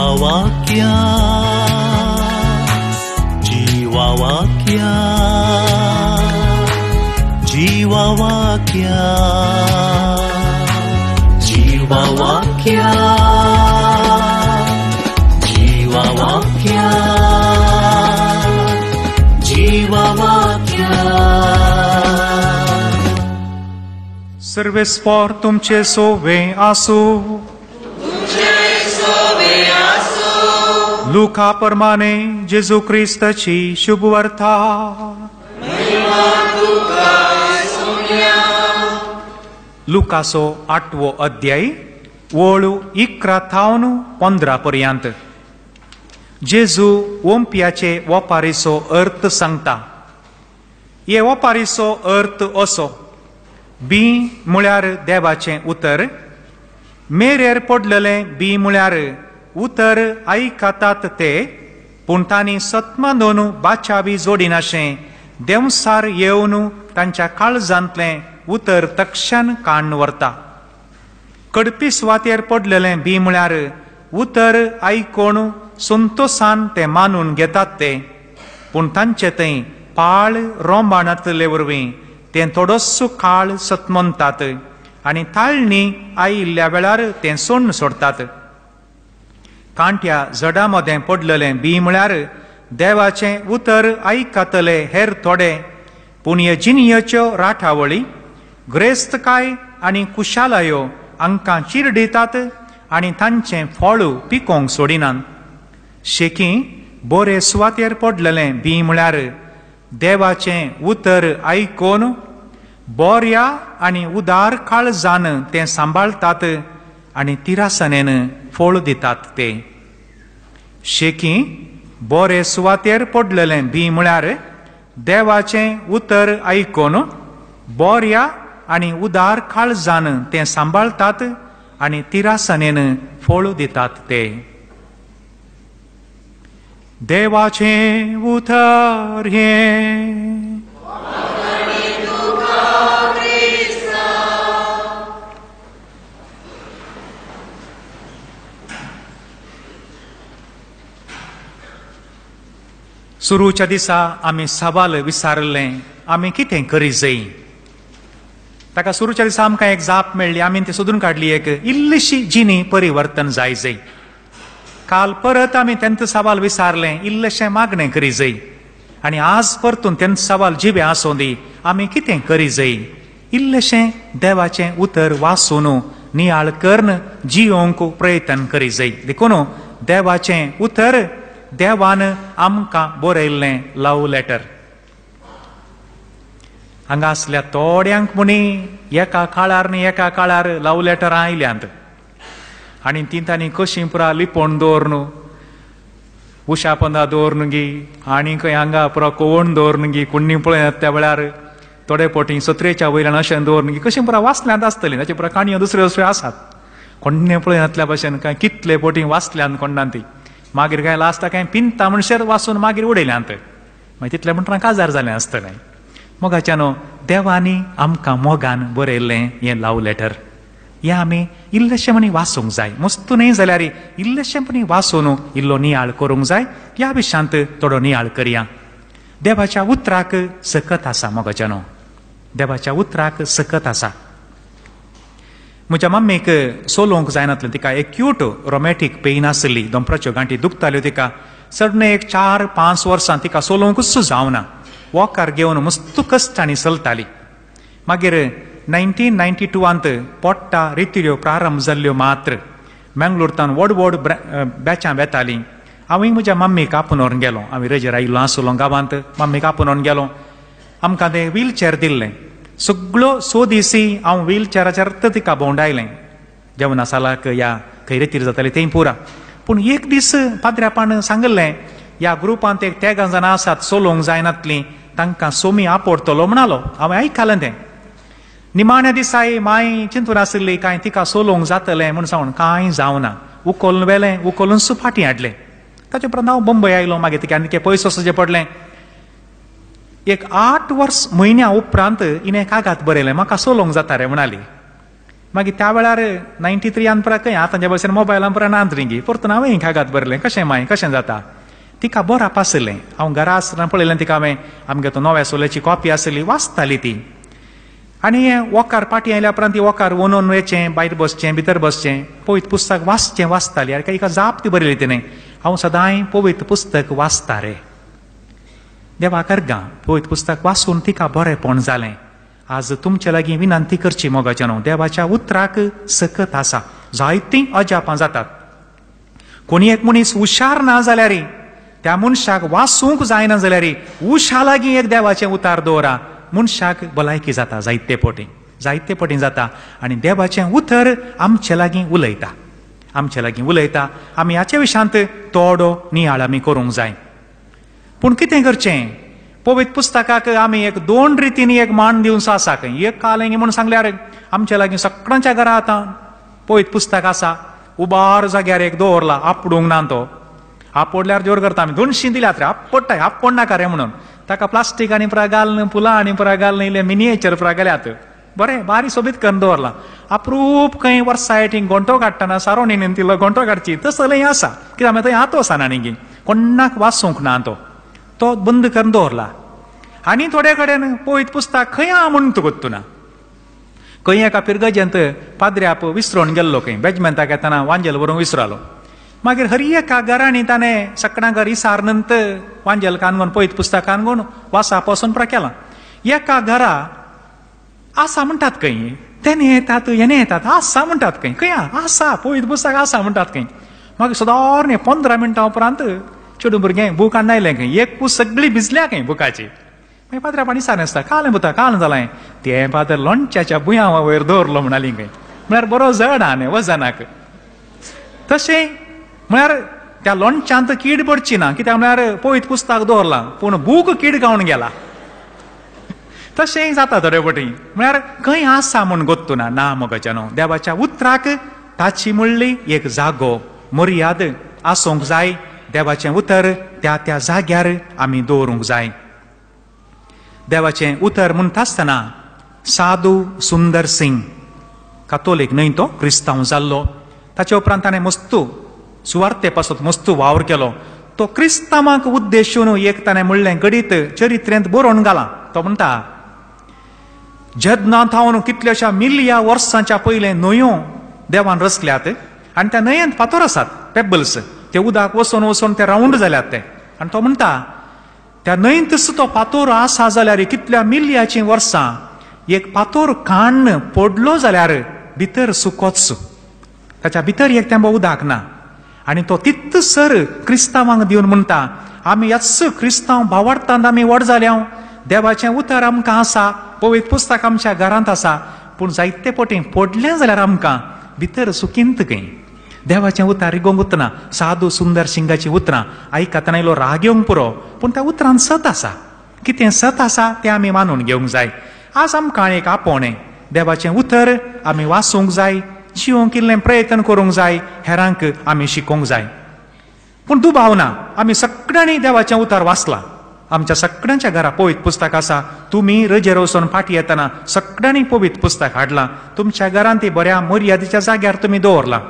जीवावाक्या जीवावाक्या जीवावाक्या जीवावाक्या जीवावाक्या जीवावाक्या. सर्वेस्पर तुमचे सोवे आसू. लुका प्रमाणे जेजू ख्रिस्ताची शुभ वार्ता. लुकाचो 8वो अध्याय ओळू 11 पर्यंत. जेजू ओंप्याचे वपारीचो अर्थ सांगता. हे वपारीचो अर्थ असो: बी म्हळ्यार देवाचें उतर. मेरेर पडलेले बी म्हळ्यार उतर आयकतात ते, पूण तांणी सत्मा दोन बाचावी जोडिनाशें देवसार येवन तांच्या काळजांतलें उतर तक्षण काडून व्हरता. कडपी सुवातेर पडलेलें बी म्हळ्यार उतर आयकोन संतोशान ते मानून घेतात ते, पूण तांचे थंय पाळ रोंबाणातले वरवीं तें थोडोसो काळ सतमनतात आनी ताळणी आयिल्ल्या वेळार तें सोडून सोडतात. कांट्या जडा मदें पडलेलें बी म्हळ्यार देवाचें उतर आयकतले हेर थोडे, पूण हे जिनियेच्यो राठावळी ग्रेस्तकाय आनी कुशालायो हांकां चिरडितात आनी तांचें फळ पिकोवंक सोडिनात. शेकी बरे सुवातेर पडलेलें बी म्हळ्यार देवाचें उतर आयकोन बोऱ्या आनी उदार काळजान तें सांबाळतात आनी तिरासनेन फळ दितात ते. शेकी बरे सुवातेर पडलेलें बी म्हळ्यार देवाचें उतर आयकोन बोऱ्या आनी उदार काळजान तें सांबाळतात आनी तिरासनेन फळ दितात ते. देवाचें उतर हें. सुरूच्या दिसा आमी सवाल विचारलें, आमी कितें करी जाय. ताका सुरूच्या दिसा आमकां एक जाप मेळ्ळी. आमी ती सोदून काडली, एक इल्लीशी जिणी परिवर्तन जाय. काल परत आमी तेंच सवाल विचारलें, इल्लेशें मागणें करी जाय. आनी आज परतून तेंच सवाल जिबे आसूं दी, आमी कितें करी जाय. इल्लेशें देवाचें उतर वाचून नियाळ करून जियोंक प्रयत्न करी जाय. देखून देवाचें उतर देवान आमकां बरयल्लें लव लेटर. हांगा असल्या थोड्यांक म्हणी एका काळार न्ही एका काळार लव लेटरां आयल्यांत आनी ती तांणी कशीं पुरा लिपोवन दवरून उशा पंदा दवरून गी आनी खंय हांगा पुरो कोवण दवरून गी कुण्णी पळयत त्या वेळार थोडे पोटी सत्रेच्या वयल्यान अशें दवरून गी कशीं पुरा वाचल्यांत आसतलीं. ताचे पुरा काणयो दुसऱ्यो दुसऱ्यो आसात. कोण्णे पळयनातल्या भशेन काय कितले पोटी वाचल्यांत कोण्णान ती. मागीर काय लास्टाक काय पिंता म्हणशेर वाचून मागीर उडयल्यांत. मागीर तितल्या म्हणटा काजार जालें आसतलें. मोगाच्यानो देवानी आमकां मोगान बरयल्लें हें लव लेटर. हें आमी इल्लेशें म्हणी वाचूंक जाय. मस्त न्ही जाल्यार इल्लेशें म्हणी वाचून इल्लो नियाळ करूंक जाय. ह्या विशयांत थोडो नियाळ करया. देवाच्या उतराक सकत आसा मोगाच्यानो. देवाच्या उतराक सकत आसा. म्हज्या मम्मीक सोलोवंक जायनासलें. तिका एक्यूट रोमॅटीक पेन आसली. दोंपराच्यो गांठी दुखताल्यो तिका. सडने एक 4-5 वर्सां तिका सोलोवंकूच जावना. वॉकार घेवन मस्त कश्टांनी चलताली. मागीर 1992 पोट्टा रितिऱ्यो प्रारंभ जाल्ल्यो मात्र. मेंगलोरतान व्हड व्हड बॅचां येतालीं. हांवूय म्हज्या मम्मीक आपोवन गेलो. हांवें रेजेर आयिल्लो आसलो गांवांत. मम्मीक आपोवन गेलो. आमकां तें व्हीलचॅर दिल्लें. सगळ्यो 6 दिसी हांव व्हीलचॅराचेर तिका भोंवडायलें. जेवणा सालाक या खंय रितीर जाताली थंय पुरा. पूण एक दीस पाद्र्यापान सांगलें, ह्या ग्रुपांत एक 3 जाणां आसात सोलोवंक जायनातलीं, तांकां सोमी आपोडटलो म्हणालो. हांवें आयकलें तें. निमाण्या दिसाय माय चिंतून आशिल्ली काय तिका सोलोवंक जातलें म्हूण सांगून कांय जावना. उखोलन व्हेलें, उखोलन फाटीं हाडलें. ताचे उपरांत हांव बंबय आयलो. मागीर तिका आनी पयस वचचें पडलें. एक 8 म्हयन्या उपरांत इणें कागात बरयलें, म्हाका सोलोवंक जाता रे म्हणाली. मागीर त्या वेळार 93 परा खंय आतांच्या भशेन मोबायलां परा नात रिंगी परतून हांवें कागात बरलें कशें माय कशें जाता तिका बरप आसलें हांव घरा आसतना पळयलें तिका हांवें आमगे तो नव्या सोल्याची कॉपी आसली वाचताली ती आनी वोकार पाटी आयल्या उपरांत ती वोकार वोनून वयचें भायर बसचें भितर बसचें पवित्र पुस्तक वाचताली आनी एका जाप ती बरयली तिणें हांव सदांय पवित्र पुस्तक वाचता रे देवा करगा पवित्र पुस्तक वाचून तिका बरेंपण जालें आज तुमचे लागीं विनंती करची मोगाचें न्हू देवाच्या उतराक सकत आसा जायतीं अजापां जातात कोणी एक मनीस हुशार ना जाल्यार त्या मनशाक वाचूंक जायना जाल्यार उशा लागीं एक देवाचें उतार दवरा मनशाक भलायकी जाता जायते पटीं जाता आनी देवाचें उतर आमचे लागीं उलयता आमी हाचे विशयांत तोडो नियाळ आमी करूंक जाय पूण कितें करचें पवित्र पुस्तकाक आमी एक 2 रितींनी एक मान दिवचो आसा खंय एक काल म्हणून सांगल्यार आमच्या लागीं सगळ्यांच्या घरा आतां पवित्र पुस्तक आसा उबार जाग्यार एक दवरला आपडूंक ना तो आपडल्यार जोर करता आमी 200 दिल्यात रे आपड नाका रे म्हणून ताका प्लास्टीक आनी पुरा घालून फुलां आनी पुरा घालून इल्ले मिनियेचर पुरा गेल्यात बरें बारी सोबीत करून दवरला अप्रूप खंय वर्सा एटींग घंटो काडटना सारोणीन तिलो घंटो काडची तसलें आसा कित्याक मागीर थंय हातो आसा आनी कोणाक वाचूंक ना तो बंद करून दवरला आनी थोडे कडेन पवित्र पुस्तक खंय आहा म्हणून तो गोत्तुना खंय एका पिरगजेंत पाद्र्याप विसरून गेल्लो खंय बेजमेंताक येताना वांजेल व्हरूंक विसरलो मागीर हर एका घरांनी ताणें सकाळां घर इसारनंत वांजेल कानगोन पवित्र पुस्तक कानगोन वाचा पासून केलां एका घरा आसा म्हणटात खंय तेणे येतात आसा म्हणटात खंय आसा पवित्र पुस्तक आसा म्हणटात खंय मागीर सुदारणे 15 मिनटां उपरांत चेडूं भुरगें बूक हाडनायलें खंय एक पूस सगळी भिजल्या खंय बुकाची मागीर पाद्र्या पाणी सारनासता काल जालें तें पात्र लोणच्याच्या बुयां वयर दवरलो म्हणाली खंय म्हळ्यार बरो जड हा न्ही वजनाक तशें म्हळ्यार त्या लोणच्यांत कीड पडची ना कित्याक म्हळ्यार पवित्र पुस्तक दवरलां पूण बूक कीड खावन गेला तशेंय जाता थोडे पटीं म्हळ्यार खंय आसा म्हूण गोत्तुना ना मोगाच्या न्हू देवाच्या उतराक ताची म्हणली एक जागो मर्याद आसूंक जाय देवाचें उतर त्या त्या जाग्यार आमी दवरूंक जाय देवाचें उतर म्हणटा आसतना साधू सुंदर सिंग कातोलीक न्हय तो क्रिस्तांव जाल्लो ताचे उपरांत ताणें मस्तू सुवार्ते पासून मस्तू वावर केलो तो क्रिस्तांवांक उद्देशून एक ताणें म्हणलें गडीत चरित्रेंत बरोवन घाला तो म्हणटा जदनाथावन कितल्याशा मिलिया वर्सांच्या पयलें न्हंयो देवान रचल्यात आनी त्या न्हंयेंत फातर आसात पेबल्स ते उदक वचून ते रावंड जाल्यात ते आनी तो म्हणटा त्या न्हंयेंत तो फातर आसा जाल्यार कितल्या मिलियाची वर्सां एक फातर काण्ण पडलो जाल्यार भितर सुकोच ताच्या भितर एक तेंबो उदक ना आनी तो तित्तसर क्रिस्तांवांक दिवन म्हणटा आमी ह्याच क्रिस्तांव भावार्थांत आमी व्हड जाल्या देवाचें उतर आमकां आसा पवित्र पुस्तक आमच्या घरांत आसा पूण जायते पटीं पडलें जाल्यार आमकां भितर सुकिंत खंय देवाचें उतर रिगोंक उतना साधू सुंदर सिंगाची उतरां आयकतना इल्लो राग येवंक पुरो पूण त्या उतरांत सत आसा कितें सत आसा तें आमी मानून घेवंक जाय आज आमकां एक आपोवणें देवाचें उतर आमी वाचूंक जाय जिवंक इल्लें प्रयत्न करूंक जाय हेरांक आमी शिकोवंक जाय पूण दुबाव ना आमी सगळ्यांनी देवाचें उतर वाचलां आमच्या सगळ्यांच्या घरा पवित्र पुस्तक आसा तुमी रजेर वचून फाटी येतना सगळ्यांनी पवित्र पुस्तक हाडलां तुमच्या घरांत ती बऱ्या मर्यादेच्या जाग्यार तुमी दवरलां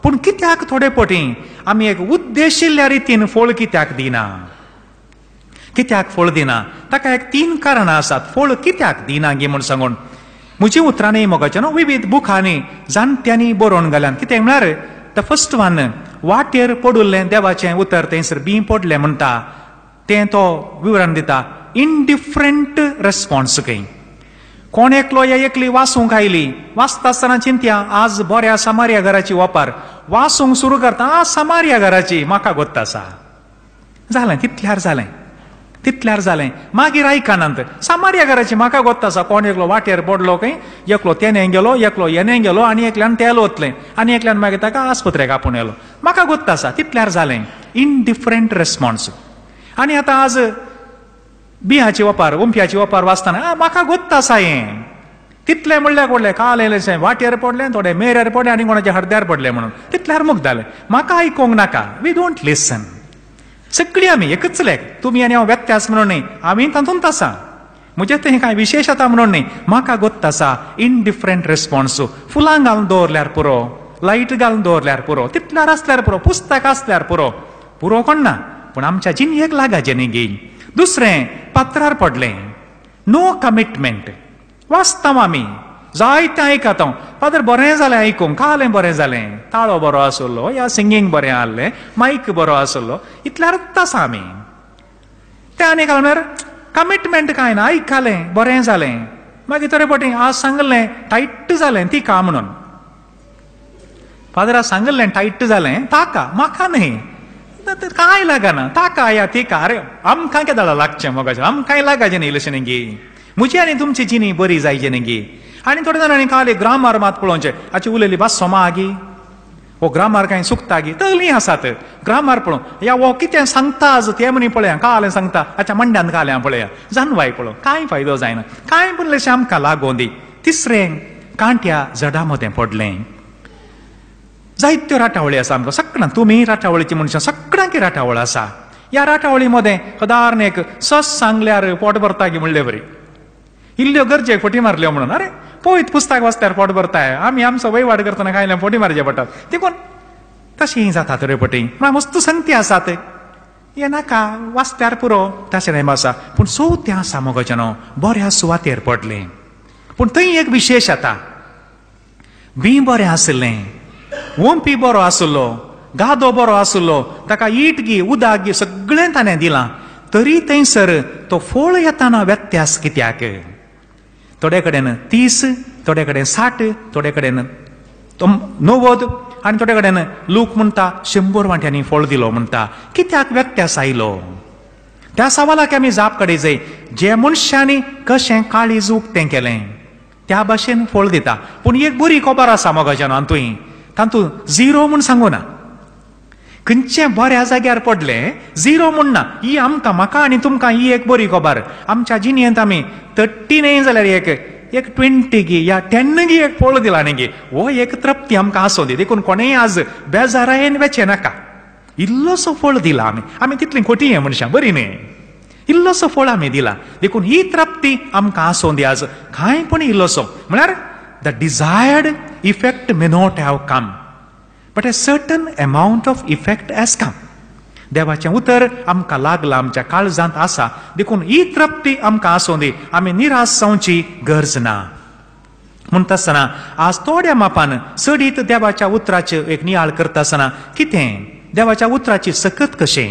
पूण कित्याक थोडे पटीं आमी एक उद्देशिल्ल्या रितीन फळ कित्याक दिना ताका एक 3 कारणां आसात फळ कित्याक दिना गे म्हूण सांगून म्हजी उतरां न्ही मोगाचें न्हू विविध बुकांनी जाणट्यांनी बरोवन घाल्यात कितें म्हळ्यार द फर्स्ट वन वाटेर पडुल्लें देवाचें उतर थंयसर बीं पडलें म्हणटा तें तो विवरण दिता इनडिफरंट रेस्पॉन्स खंय कोण एकलो या एकली वाचूंक आयली वाचता आसतना चिंत्या आज बऱ्या समारिया घराची वापर वाचूंक सुरू करता समारिया घराची म्हाका गोत्त आसा जालें तितल्यार जालें मागीर आयकानांत समारिया घराची म्हाका गोत्त आसा कोण एकलो वाटेर पडलो खंय एकलो तेणें गेलो एकलो येणें गेलो आनी एकल्यान तेल वतलें आनी एकल्यान मागीर ताका आस्पत्रेक आपूण येलो म्हाका गोत्त आसा तितल्यार जालें इनडिफरंट रेस्पॉन्स आनी आतां आज बियांची वापर ओंप्याची वापर वाचतना म्हाका गोत्त आसा हें तितलें म्हणल्यार काल येयलें वाटेर पडलें थोडे मेरेर पडलें आनी कोणाच्या हड्ड्यार पडलें म्हणून तितल्यार मुख जालें म्हाका आयकोंक नाका वी डोंट लिसन सगळीं आमी एकच लेख तुमी आनी हांव व्यत्यास म्हणून न्ही आमी तातूंत आसा म्हणजे ते काय विशेषता म्हणून न्ही, म्हाका गोत्त आसा इनडिफरंट रिस्पॉन्स. फुलां घालून दवरल्यार पुरो, लायट घालून दवरल्यार पुरो, तितल्यार आसल्यार पुरो, पुस्तक आसल्यार पुरो, पुरो कोण ना, पूण आमच्या जिणयेक लागाचें न्ही गी. दुसरें पत्रार पडलें, नो कमिटमेंट. वाचता आमी जायतें आयकता, फादर बरें जालें आयकूंक, कालें बरें जालें, ताळो बरो आसलो, या सिंगींग बरें आहलें, मायक बरो आसलो, इतल्यारूच आसा आमी. ते आनी म्हणल्यार कमिटमेंट कांय ना, आयकलें बरें जालें, मागीर तरे पटी आज सांगलें टायट जालें ती का म्हणून. फादरा सांगलें टायट जालें ताका, म्हाका न्ही, कांय लागना ताका या तिका. अरे आमकां केदां लागचें मोगाचें, आमकांय लागाचें न्ही इल्लेशें न्ही गी. म्हजी आनी तुमची जिणी बरी जायची न्ही गी. आनी थोडे जाणांनी काले ग्रामर मात पळोवचें, हाची उलयली भास सोमा गी, हो ग्रामर कांय चुकता गी, तगलीं आसात ग्रामर पळोवं. या वो कितें सांगता आज तें म्हणी पळया, कालें सांगता हाच्या मंड्यान काल्या पळया, जानवाय पळोवं, कांय फायदो जायना, कांय पूण इल्लेशें आमकां लागों दी. तिसरें कांट्या जडा मदें पडलें. जायत्यो राटावळी आसा आमकां सगळ्यांक, तुमी राटावळीची मनशां सगळ्यांक राटावळ आसा. ह्या राटावळी मदें उदाहरण एक सस सांगल्यार पोट भरता गी म्हणलें बरी, इल्ल्यो गरजेक फटी मारल्यो म्हणून. अरे पळयत पुस्तक वाचल्यार पोट भरताय, आमी आमचो वयवाड करतना कांय फटी मारचे पडटात, देखून तशीं जाता तरे पटी. म्हळ्यार वस्तू संगती आसात, हे नाका वाचल्यार पुरो तशें नेम आसा. पूण चवथें आसा मोगाचें न्हू, बऱ्या सुवातेर पडलें. पूण थंय एक विशेश जाता, बी बरें आसलें, ओंपी बरो आसलो, गादो बरो आसलो, ताका ईट गी उदक गी सगळें ताणें दिलां, तरी थंयसर तो फळ येताना व्यत्यास कित्याक. थोडे कडेन 30, थोडे कडेन 60, थोडे कडेन 90, आनी थोडे कडेन लोक म्हणटा 100 वांट्यांनी फळ दिलो म्हणटा. कित्याक व्यत्यास आयलो? त्या सवालाक आमी जाप काडूंक जाय. जे मनशांनी कशें काळीज उक्तें केलें त्या भाशेन फळ दिता. पूण एक बरी खबर आसा मोगाचें हातूंय, तातूंत झिरो म्हूण सांगू ना. खंयचें बऱ्या जाग्यार पडलें झिरो म्हूण ना. ही आमकां म्हाका आनी तुमकां ही एक बरी खबर. आमच्या जिणेंत आमी 30 न्ही जाल्यार एक 20 गी या 10 गी एक फळ दिला न्ही गी, हो एक तृप्ती आमकां आसूं दी. देखून कोणेय आज बेजारायेन वेचे नाका. इल्लोसो फळ दिला आमी तितलीं खोटी हे मनशां बरी न्ही, इल्लोसो फळ आमी दिला. देखून ही तृप्ती आमकां आसूं दी आज, कांय पण इल्लोसो. म्हळ्यार the desired effect may not have come, but a certain amount of effect has come. देवाचें उतर आमकां लागलां, आमच्या काळजांत आसा. देखून ही तृप्ती आमकां आसूं दी, आमी निराश जावची गरज ना. म्हणटा आसतना आज थोड्या मापान सडीत देवाच्या उतराचें एक नियाळ करता आसतना कितें देवाच्या उतराची सकत कशें.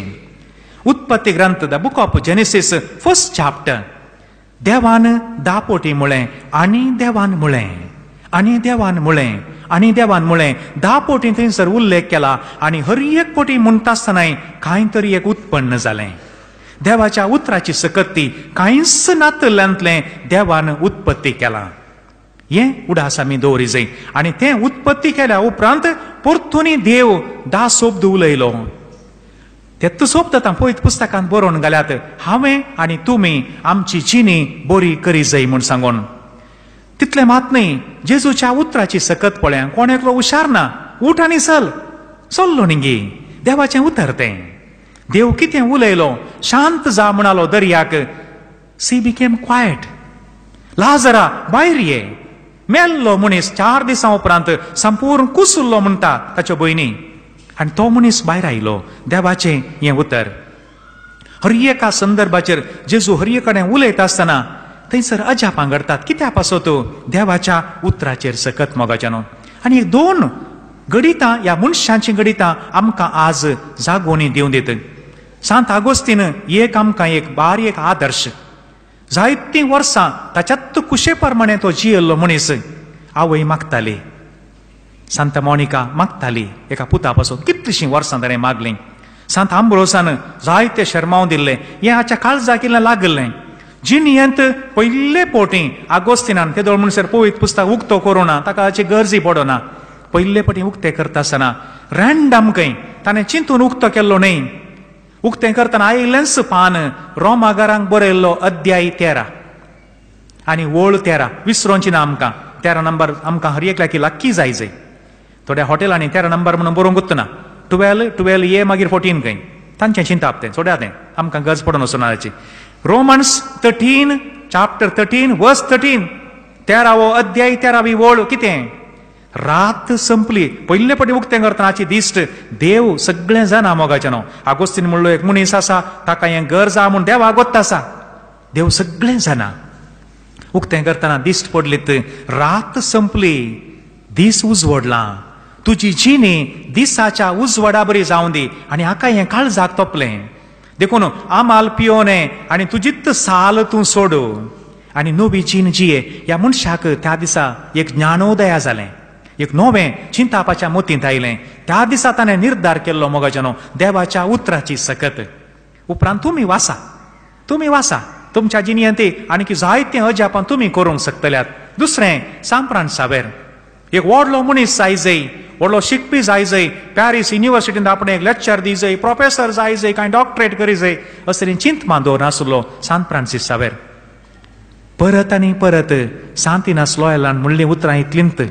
उत्पत्ती ग्रंथ the book of genesis 1st chapter, देवान दापोटी म्हळें आनी देवान म्हळें, आनी देवान म्हळें, आनी देवान म्हळें. 10 पोटी थंयसर उल्लेख केला, आनी हर एक पोटी म्हणटा आसतनाय कांय तरी एक उत्पन्न जालें. देवाच्या उतराची सकती कांयच नातल्यांतलें देवान उत्पत्ती केलां. हें उडास आमी दवरी जाय. आनी तें उत्पत्ती केल्या उपरांत परतून देव 10 शब्द उलयलो. तेत शब्द आतां पळयत पुस्तकांत बरोवन घाल्यात, हांवें आनी तुमी आमची जिणी बरी करी जाय म्हूण सांगून. तितलें मात न्ही, जेजूच्या उतराची सकत पळया, कोण एकलो हुशार ना, उठ आनी चल्लो न्ही गी. देवाचें उतर तें. देव कितें उलयलो, शांत जा म्हणालो दर्याक, सी बिकेम क्वायट. लाजरा भायर ये. मेल्लो मनीस 4 दिसां उपरांत संपूर्ण कुसुल्लो म्हणटा ताच्यो भयणी, आनी तो मनीस भायर आयलो. देवाचें हें उतर. हर एका संदर्भाचेर जेजू हर एक कडेन उलयता आसतना थंयसर अजापां घडटात. कित्या पासत देवाच्या उतराचेर सकत मोगाचें न्हू. आनी 2 गणितां ह्या मनशांची गणितां आमकां आज जागोवणी दिवं दित. सांत आगोस्तीन एक आमकां एक बारीक आदर्श. जायतीं वर्सां ताच्यात कुशे प्रमाणे तो जियेल्लो मनीस. आवय मागताली, सांत मोनिका मागताली एका पुता पासून, कितलीशीं वर्सां ताणें मागलीं. सांत आंब्रोसान जायते शर्मावन दिल्ले. हें हाच्या काळजाक इल्लें लागलें. जिणयेंत पयले पोटी आगोस्तिनान ते 2 म्हणसर पळयत पुस्तक उक्तो करूना, ताका हाची गरजी पडना. पयले फावटी उक्तें करता आसतना रँडम खंय ताणें चिंतून उक्तो केल्लो न्ही. उक्तें करतना आयलेंच पान रोमागारांक बरयल्लो अध्याय 13 आनी वळ 13 विसरोवची ना आमकां. 13 नंबर आमकां हर एकल्याक लाक्की जाय. थोड्या हॉटेलांनी 13 नंबर म्हणून बरोवंक उत्तना 12 ये मागीर 14 खंय तांचें चिंताप तें सोड्या तें आमकां गरज पडून वचना ताची. रोमन्स 13 chapter 13 verse 13 13वो अध्याय 13वी ओळ कितें रात संपली पयले पटी उक्तें करतनाची दिश्ट देव सगळें जाणा मोगाचें न्हू आगोस्तीन म्हणलो एक मनीस आसा ताका हें घर जा म्हूण देवाक गोत्त आसा देव सगळें जाणा उक्तें करतना दिश्ट पडलीत रात संपली दीस उजवडला तुजी जिणी दिसाच्या उजवडा बरी जावं दी आनी हाका हें काळजाक तोपलें देखून आमाल पियोने आनी तुजीत साल तूं सोडू आनी नवी जीण जिये ह्या मनशाक त्या दिसा एक ज्ञानोदया जालें एक नवें चिंतापाच्या मोतींत आयलें त्या दिसा ताणें निर्धार केल्लो मोगाचेनो देवाच्या उतराची सकत उपरांत तुमी वासा तुमच्या जिणयेंत आनी जायतें अजापां तुमी करूंक शकतल्यात दुसरें सांप्रांत सावेर एक व्हडलो मनीस जाय जंय व्हडलो शिकपी जाय जंय पॅरीस युनिवर्सिटींत आपणें एक लेक्चर दी जंय प्रोफेसर जाय जंय कांय डॉक्टरेट करी जंय असले चिंत दवरनासलो सांत फ्रांसीस सावेर परत आनी परत सांतिनास लॉयलान म्हणलीं उतरां इतलींत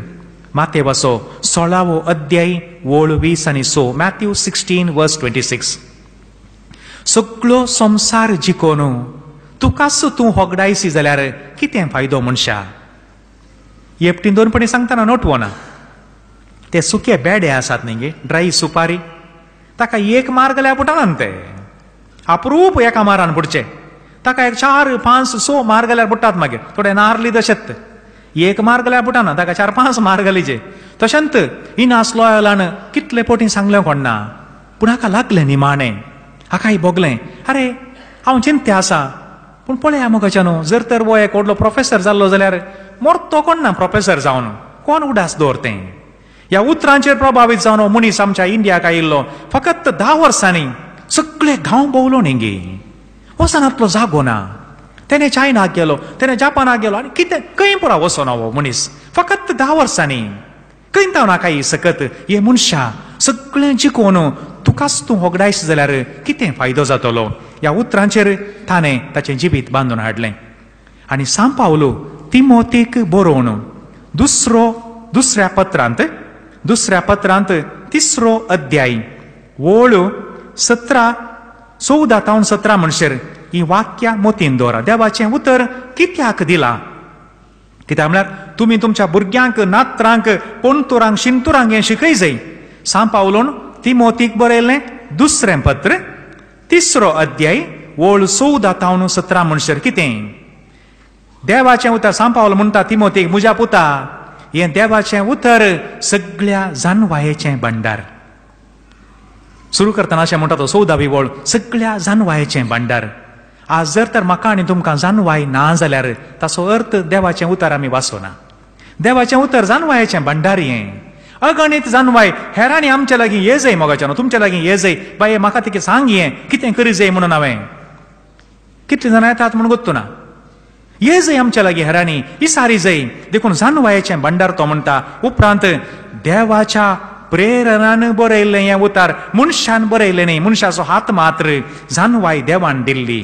माते वाचो 16वो अध्याय ओळ 20 आनी 6 मॅथ्यू 16 वर्स 26 सगळो संसार जिखोन तुकाच तूं होगडायसी जाल्यार कितें फायदो मनशा येपटीन दोनपणी सांगतना नोटवो ना ते सुके बेडे आसात न्ही ड्राय सुपारी ताका एक मार गेल्यार पुटाना ते अप्रूप एका मारान पुडचे ताका एक 4, 5, 6 मार गेल्यार पुट्टात मागीर थोडे नारली तशेंत एक मार गेल्यार पुटाना ताका 4, 5 मार घालीचे तशेंत इनास लॉयलान कितले पोटी सांगलें कोणना पूण हाका लागलें निमाणें हाकाय भोगलें अरे हांव चिंते आसा पूण पळया मोगाच्या न्हू जर तर वो एक व्हडलो प्रोफेसर जाल्लो जाल्यार मोरतो कोण ना प्रोफेसर जावन कोण उडास दवरतें ह्या उतरांचेर प्रभावीत जावन मनीस आमच्या इंडियाक आयिल्लो फकत 10 वर्सांनी सगळे गांव भोंवलो न्ही गे वचनातलो जागो ना तेणे चायनाक गेलो तेणे जापानाक गेलो आनी कितें खंय पुरा वचोना हो मनीस फकत 10 वर्सांनी खंय ताव नाका ही सकत हे मनशा सगळें जिखोवन तुकाच तूं होगडायस जाल्यार कितें फायदो जातलो ह्या उतरांचेर ताणें ताचें जिवीत बांदून हाडलें आनी सांपावलो तिमोथेक बरोवन दुसऱ्या पत्रांत 3रो अध्याय ओळ 14 म्हणसर ही वाक्या मोतीन दवरा देवाचें उतर कित्याक दिला कित्याक म्हळ्यार तुमी तुमच्या भुरग्यांक नात्रांक पोंतुरांक शिंतुरांक हें शिकय जाय सांपावलोन तिमोथीक बरयल्लें दुसरें पत्र 3रो अध्याय ओळ 14 म्हणसर कितें देवाचें उतर सांपावलो म्हणटा तिमोथीक म्हज्या पुता हें देवाचें उतर सगळ्या जानवायेचें भंडार सुरू करतना अशें म्हणटा तो 14वी ओळ सगळ्या जानवायेचें भंडार आज जर तर म्हाका आनी तुमकां जानवाय ना जाल्यार ताचो अर्थ देवाचें उतर आमी वाचोना देवाचें उतर जानवायेचें भंडार हें अगणित जानवाय हेरांनी आमचे लागीं ये जाय मोगाच्या तुमचे लागीं ये जाय बाये म्हाका तिका सांग हें कितें करी जाय म्हणून हांवें कितले जाण येतात म्हणून गोत्तू ना ये जाय आमच्या लागीं हेरांनी इसारी जाय देखून जानवायेचें भंडार तो म्हणटा उपरांत देवाच्या प्रेरणान बरयल्लें हें उतार मनशान बरयल्लें न्ही मनशाचो हात मात्र जानवाय देवान दिल्ली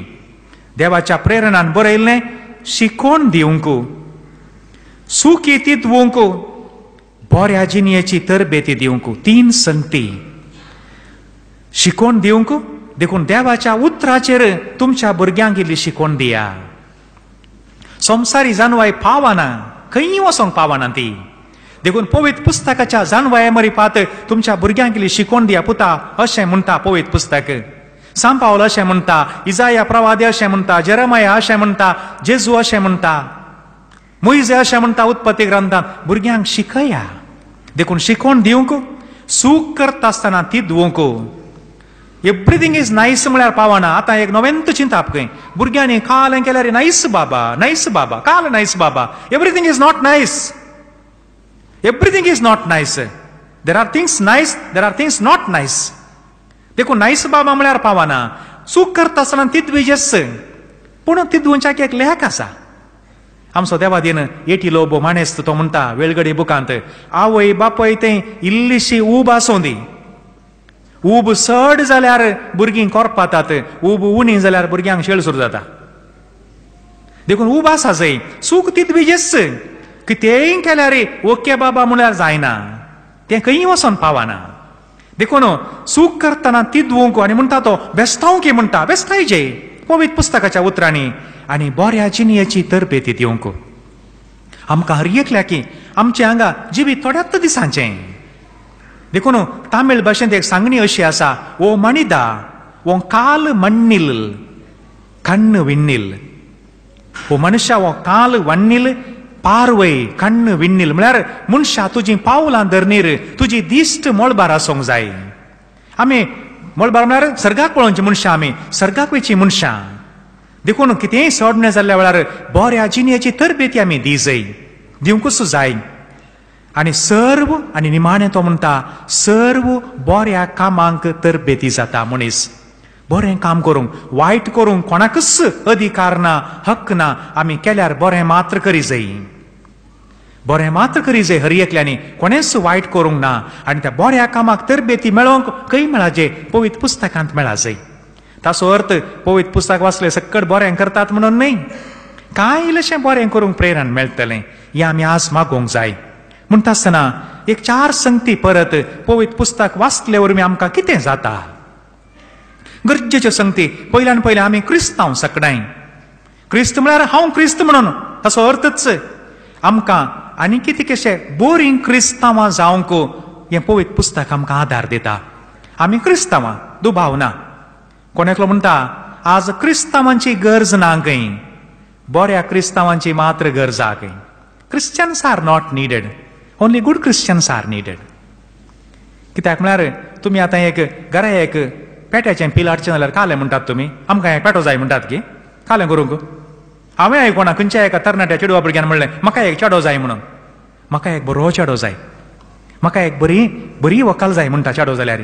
देवाच्या प्रेरणान बरयल्लें शिकोवन दिवंक सुखी तितवंक बऱ्या जिणयेची तरबेती दिवंक 3 संगती शिकोवन दिवंक देखून देवाच्या उतराचेर तुमच्या भुरग्यांक इल्ली शिकोवन दिया संवसारी जानवाय पावना खंय वचोंक पावना ती देखून पवित्र पुस्तकाच्या जानवाये मरिपात तुमच्या भुरग्यांक इल्ली शिकोवन दिया पुता अशें म्हणटा पवित्र पुस्तक सांपावल अशें म्हणटा इजाया प्रवादी अशें म्हणटा जेरमाया अशें म्हणटा जेजू अशें म्हणटा मोइजे अशें म्हणटा उत्पत्ती ग्रंथांत भुरग्यांक शिकया देखून शिकोवन दिवंक सूख करता आसतना ती दिवंक एव्हरीथिंग इज नायस म्हळ्यार पावना आतां एक नवेंत चिंताप खंय भुरग्यांनी काल केल्यार नायस बाबा काल नायस बाबा everything is not nice everything is not nice there are things nice there are things not nice देखून नायस बाबा म्हळ्यार पावना सूख करता आसतना तितवीजेस पूण तितवंच्याक एक लेख आसा आमचो देवादीन एटी लोबो माणेस्त तो म्हणटा वेळगडे बुकांत आवय बापय तें इल्लीशी ऊब आसूं दी ऊब चड जाल्यार भुरगीं कोरपातात ऊब उणी जाल्यार भुरग्यांक शेळ सुरू जाता देखून ऊब आसा जाय सूख तितवीजेस कितेंय केल्यार ओके बाबा म्हळ्यार जायना तें खंय वचोन पावना देखून सूख करतना तितवंक आनी म्हणटा तो बेस्तांवकी म्हणटा बेस्तायजे पवित्र पुस्तकाच्या उतरांनी आनी बऱ्या जिणेची तरबेती दिवंक आमकां हर एकल्याकी आमच्या हांगा जिवीत थोड्याच दिसांचें देखून तामीळ भाशेंत एक सांगणी अशी आसा ओ मणिदा वो काल मण्णील कण्ण विण्णील ओ मनशा वो काल वण्णील पारवय कण्ण विण्णील म्हळ्यार मनशा तुजी पावलां धरणीर तुजी दिश्ट मोळबार आसूंक जाय आमी मोळबार म्हळ्यार सर्गाक पळोवची मनशां आमी सर्गाक वयची मनशां देखून कितेंय सोडणें जाल्ल्या वेळार बऱ्या जिणेची तरबेती आमी दिवंकूच जाय आनी सर्व आनी निमाणें तो म्हणटा सर्व बऱ्या कामांक तरबेती जाता मनीस बरें काम करूंक वायट करूंक कोणाकच अधिकार ना हक्क ना आमी केल्यार बरें मात्र करी जाय बरें मात्र करी जाय हर एकल्यानी कोणेच वायट करूंक ना आनी त्या बऱ्या कामाक तरबेती मेळोवंक खंय मेळाचे पवित्र पुस्तकांत मेळा जाय ताचो अर्थ पवित्र पुस्तक वाचले सक्कड बरें करतात म्हणून न्ही कांय इल्लेशें बरें करूंक प्रेरण मेळटलें हें आमी आज मागोवंक जाय म्हणटा आसतना एक 4 संगती परत पवित्र पुस्तक वाचले वरवीं आमकां कितें जाता गरजेच्यो संगती पयल्यान पयलें आमी क्रिस्तांव सगळ्यां क्रिस्त म्हळ्यार हांव क्रिस्त म्हणून ताचो अर्थच आमकां आनी कितें कशें बोरीं क्रिस्तांवां जावंक हें पवित्र पुस्तक आमकां आदार दिता आमी क्रिस्तांवां दुबाव ना कोणाकलो म्हणटा आज क्रिस्तांवांची गरज ना खंय बऱ्या क्रिस्तांवांची मात्र गरज आहा खंय Christians are not needed only good Christians are needed कित्याक म्हळ्यार तुमी आतां एक घरा एक पेट्याचें पिल हाडचें जाल्यार कालें म्हणटात तुमी आमकां एक पेटो जाय म्हणटात की कालें करूंक हांवें आयकोना खंयच्या एका तरणाट्या चेडवा भुरग्यान म्हणलें म्हाका एक चेडो जाय म्हणून म्हाका एक बरो चेडो जाय म्हाका एक बरी व्हंकल जाय म्हणटा चेडो जाल्यार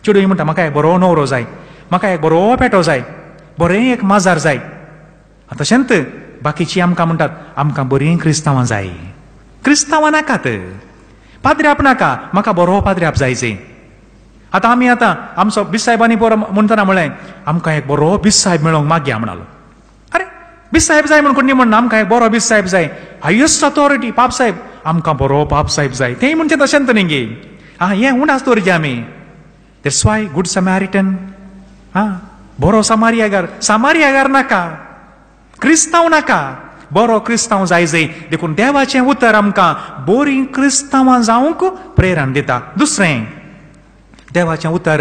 चेडूय म्हणटा म्हाका एक बरो न्हवरो जाय म्हाका एक बरो पेटो जाय बरें एक माजार जाय तशेंच बाकीचीं आमकां म्हणटात आमकां बरीं क्रिस्तांवां जाय क्रिस्तांवां नाकात पाद्र्याप नाका म्हाका बरो पाद्र्याप जायचे आतां आमी आतां आमचो बिसायबांनी बरो म्हणटना म्हळें आमकां एक बरो बिसायब मेळोंक मागया म्हणालो अरे बिसायब जाय म्हण कोणी म्हणना आमकां एक बरो बिसायब जाय हायेस्ट अथॉरिटी पाप साहेब आमकां बरो पाप साहेब जाय तें म्हणचे तशेंच न्ही गे हें उणाच दवरचें आमी दॅट्स वाय गूड समारिटन बरो सामारियागार नाका क्रिस्तांव नाका बरो क्रिस्तांव जाय देखून देवाचें उतर आमकां बरीं क्रिस्तांवां जावंक प्रेरण दिता दुसरें देवाचें उतर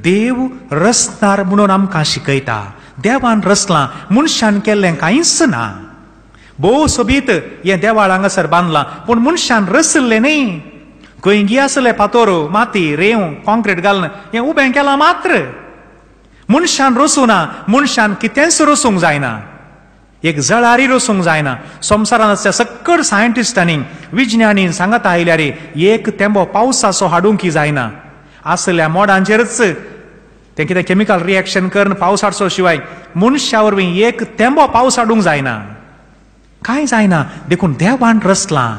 देव रचणार म्हणून आमकां शिकयता देवान रचलां मनशान केल्लें कांयच ना भोव सोबीत हें देवाळ हांगासर बांदलां पूण मनशान रचल्लें न्ही खंय आसले फातोर माती रेंव कॉन्क्रीट घालून हें उबें केलां मात्र मनशान रचूना मनशान कितेंच रचूंक जायना एक जळारी रचूंक जायना संवसारांत आसल्या सक्कड सायंटिस्टांनी विज्ञानीन सांगत आयल्यार एक तेंबो पावसाचो हाडूंक जायना असल्या मोडांचेरच तें कितें केमिकल रिएक्शन करून पावस हाडचो शिवाय मनशा वरवीं एक तेंबो पावस हाडूंक जायना कांय जायना देखून देवान रचलां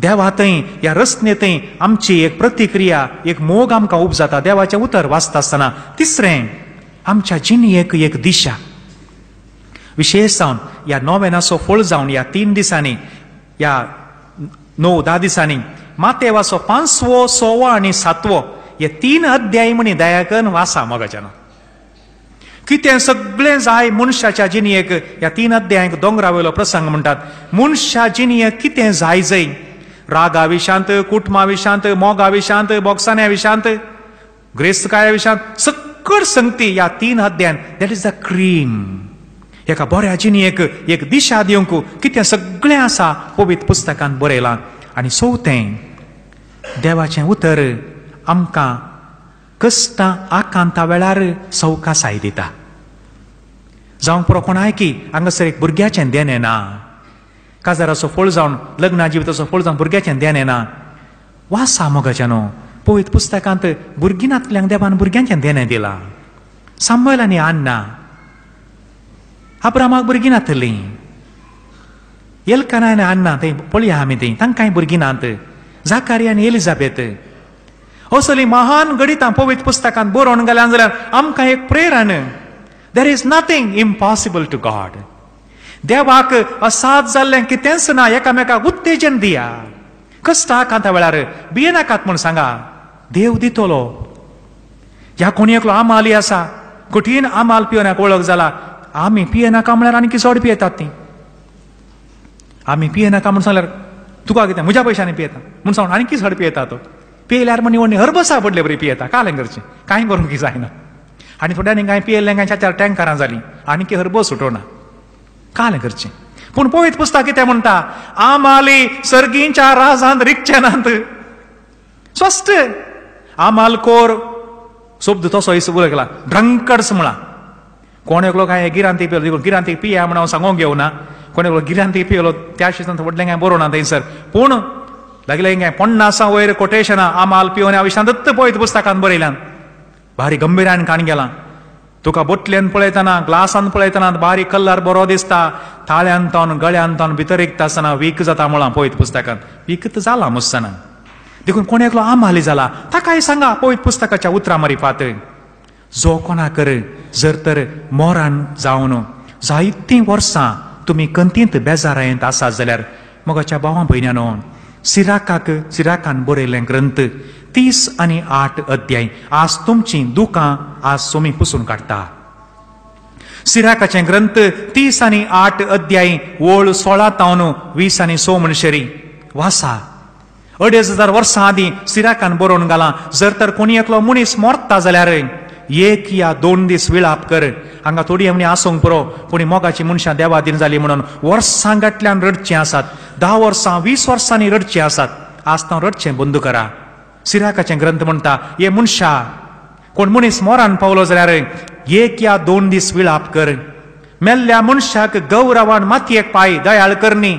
देवा थंय ह्या रचनेंतय आमची एक प्रतिक्रिया एक मोग आमकां उपजाता देवाचें उतर वाचता आसतना तिसरें आमच्या जिणेक एक दिशा विशेश जावन ह्या नोवेनाचो फळ जावन ह्या 3 दिसांनी ह्या 9-10 दिसांनी मातेवाचो 5वो 6वो आनी 7वो हे 3 अध्याय म्हणी दया करून वाचा मोगाच्यान कितें सगळें जाय मनशाच्या जिणेक ह्या 3 अध्यायांक दोंगरावेलो प्रसंग म्हणटात मनशा जिणेक कितें जाय रागा विशांत कुटुंबा विशांत मोगा विशांत बोगसाण्या विशांत ग्रेस्तकाया विशांत सक्कड संगती ह्या 3 अध्यायान दॅट इज द क्रीम एका बऱ्या जिणेक एक दिशा दिवंक कितें सगळें आसा पवित्र पुस्तकांत बरयलां आनी चवथें देवाचें उतर आमकां कश्टां आकांता वेळार सवकासाय दिता जावंक पुरो कोणाय की हांगासर एक भुरग्याचें देणें ना काजाराचो फळ जावन लग्ना जिविताचो फळ जावन भुरग्याचें देणें ना वासा मोगाच्यानो पवित्र पुस्तकांत भुरगिनांतल्यांक देवान भुरग्यांचें देणें दिलां सामुएल आनी अन्ना अब्रामाक भुरगीं नातलीं एल्काना आनी अन्ना थंय पळया आमी थंय तांकांय भुरगीं नात जाकारिया आनी एलिझाबेथ असलीं महान गणितां पवित्र पुस्तकांत बरोवन गेल्यान जाल्यार आमकां एक प्रेरण there is nothing impossible to God देवाक असाद जाल्लें कितेंच ना एकामेकाक उत्तेजन दिया कश्टां आकांता वेळार भियेनाकात म्हूण सांगा देव दितलो ह्या कोणी एकलो आमाली आसा कठीण आमाल पिवण्याक वळख जाला आमी पियेनाका म्हळ्यार आनी चड पियेतात ती. आमी पियेनाका म्हूण सांगल्यार तुका कितें म्हज्या पयशांनी पियेता म्हूण सांगून आनी चड पियेता तो. पियल्यार म्हणी व्हडली हरबसा पडले बरी पियेता, कालें करचें, कांय करूंक जायना. आनी थोड्यांनी कांय पियेल्लें कांय 4 टँकरां जालीं आनी हरबस सुटोना, कालें करचें. पूण पवित्र पुस्तक कितें म्हणटा, आमाली सर्गींच्या राजांत रिकचे नात. स्वस्थ आमालखोर शब्द तसो उलयला, ड्रंकर्स म्हणा. कोण एकलो काय गिरांती पियलो, गिरांती पिया म्हणून हांव सांगोंक येवना. कोण एकलो गिरांती पियलो त्या शिस्तांत व्हडलें कांय बरोवना थंयसर. पूण लागलें काय 50 वयर कोटेशनां आमाल पियोन ह्या विशयांत पवित्र पुस्तकांत बरयल्यान. भारी गंभीरान काण गेलां. तुका बोटलेन पळयतना, ग्लासान पळयतना बारीक कलर बरो दिसता, थाळ्यांतन गळ्यांतन भितर एकता आसतना वीक जाता म्हळां पवित्र पुस्तकांत. वीक जाला मुसतना देखून कोण एकलो आमाली जाला ताकाय सांगा पवित्र पुस्तकाच्या उतरां मारिफात. जो कोणाक जर तर मोरान जावन जायतीं वर्सां तुमी कंतींत बेजारायेंत आसात जाल्यार मोगाच्या भावां भयण्यानो, सिराकान बरयल्लें ग्रंथ 30 आनी 8 अध्याय आज तुमची दुकां आज सोमी पुसून काडटा. सिराकाचें ग्रंथ 30 आनी 8 अध्याय ओळ 16 तावन 20 आनी 6 म्हणशेरी वासा. 2500 वर्सां आदीं सिराकान बरोवन घालां, जर तर कोणी एकलो मनीस मोरता जाल्यार 1 या 2 दीस विळाप कर. हांगा थोडी म्हणी आसूंक पुरो, पूण मोगाची मनशां देवादीन जालीं म्हणून वर्सां गांठल्यान रडचीं आसात, 10 वर्सां 20 वर्सांनी रडचीं आसात. आसतना रडचें बंद करा. सिराकाचें ग्रंथ म्हणटा, हे मनशा कोण मनीस मोरान पावलो जाल्यार 1 या 2 दीस विळाप कर. मेल्ल्या मनशाक गौरवान मातयेक पाय, दयाळ करनी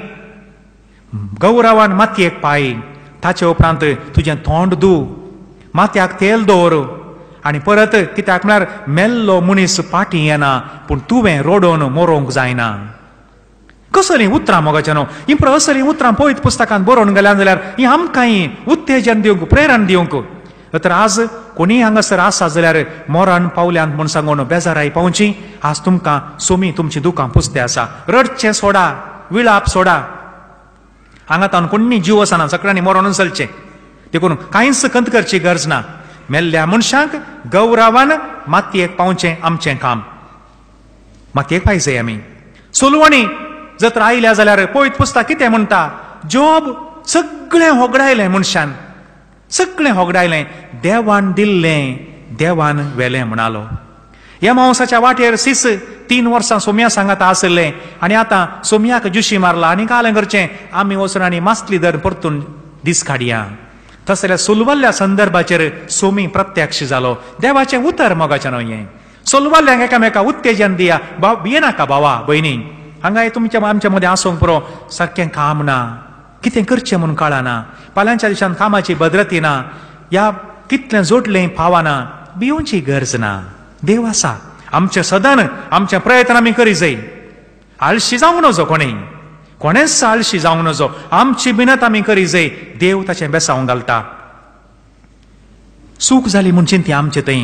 गौरवान मातयेक पाय. ताचे उपरांत तुजें तोंड धू, माथ्याक तेल दवर. आनी परत कित्याक म्हळ्यार मेल्लो मनीस पाटी येना, पूण तुवें रडोवन मरोंक जायना. कसलीं उतरां मोगाच्या न्हू, ही असलीं उतरां पवित्र पुस्तकांत बरोवन गेल्यान जाल्यार ही आमकांय उत्तेजन दिवंक, प्रेरण दिवंक. तर आज कोणी हांगासर आसा जाल्यार मोरान पावल्यांत म्हूण सांगून बेजाराय पावची. आज तुमकां सोमी तुमची दुकां पुसते आसा. रडचें सोडा, विळाप सोडा. हांगा तावन कोणी जीव आसना, सगळ्यांनी मरोन चलचें. देखून कांयच कंत करची गरज ना. मेल्ल्या मनशाक गौरवान मातयेक पावचें आमचें काम. मातयेक पावचें आमी. सोलवणी जर तर आयल्या जाल्यार पवित्र पुस्तक कितें म्हणटा, जॉब सगळें होगडायलें मनशान, सगळें होगडायलें. देवान दिल्लें देवान व्हेलें म्हणालो. ह्या मावसाच्या वाटेर 3 वर्सां सोम्या सांगात आसलें आनी आतां सोम्याक जुशी मारला आनी कालें करचें, आमी वचून आनी मासली दर परतून दीस काडया. तस जाल्यार सुलवल्ल्या संदर्भाचेर सोमी प्रत्यक्ष जालो. देवाचें उतर मोगाचें न्हय हें. सुलवल्ल्यांक एकामेका उत्तेजन दिया. भियेनाका भावा भयणी. हांगा तुमच्या आमच्या मदें आसूंक पुरो. सारकें काम ना, कितें करचें म्हणून कळना, फाल्यांच्या दिसान कामाची भद्रती ना, ह्या कितलें जोडलें फावना, भिवची गरज ना. देव आसा. आमचें सदन आमचें प्रयत्न आमी करी जाय. आळशी जावंक नजो कोणेच आळशी जावंक नजो. आमची बिनत आमी करी जाय. देव ताचें बेसांव घालता. सूख जाली म्हूण चिंती आमचें थंय.